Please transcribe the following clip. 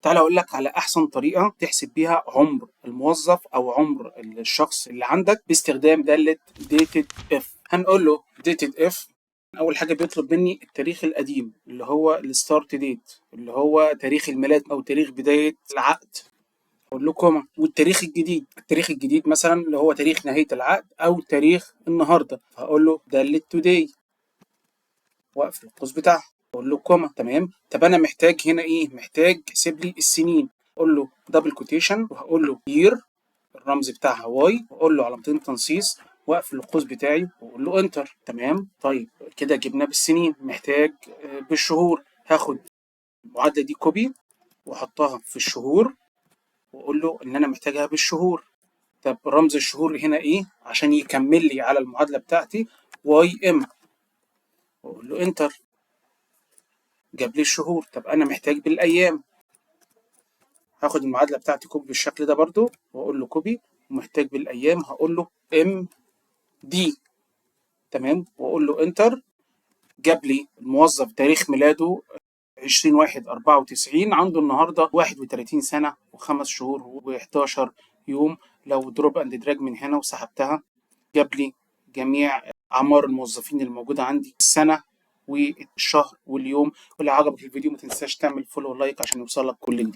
تعال اقول لك على احسن طريقه تحسب بيها عمر الموظف او عمر الشخص اللي عندك باستخدام داله dated if. هنقول له dated if. اول حاجه بيطلب مني التاريخ القديم اللي هو الستارت ديت اللي هو تاريخ الميلاد او تاريخ بدايه العقد. اقول له كوما. والتاريخ الجديد، التاريخ الجديد مثلا اللي هو تاريخ نهايه العقد او تاريخ النهارده، فهقول له داله today واقفل القوس بتاعها. اقول له كوما. تمام. طب انا محتاج هنا ايه؟ محتاج يحسب لي السنين. اقول له دبل كوتيشن وهقول له يير الرمز بتاعها واي واقول له علامتين تنصيص واقفل القوس بتاعي واقول له انتر. تمام. طيب كده جبنا بالسنين. محتاج بالشهور. هاخد المعادله دي كوبي واحطها في الشهور واقول له ان انا محتاجها بالشهور. طب رمز الشهور هنا ايه عشان يكمل لي على المعادله بتاعتي؟ واي ام واقول له انتر. جاب لي الشهور. طب انا محتاج بالايام. هاخد المعادله بتاعتي كوبي بالشكل ده برضو واقول له كوبي. ومحتاج بالايام هقول له ام دي. تمام. واقول له انتر. جاب لي الموظف تاريخ ميلاده 20/1/94، عنده النهارده 31 سنه و5 شهور و11 يوم. لو دروب اند دراج من هنا وسحبتها جاب لي جميع اعمار الموظفين الموجوده عندي، السنه والشهر واليوم. ولو عجبك الفيديو ما تنساش تعمل فولو ولايك عشان يوصلك كل جديد.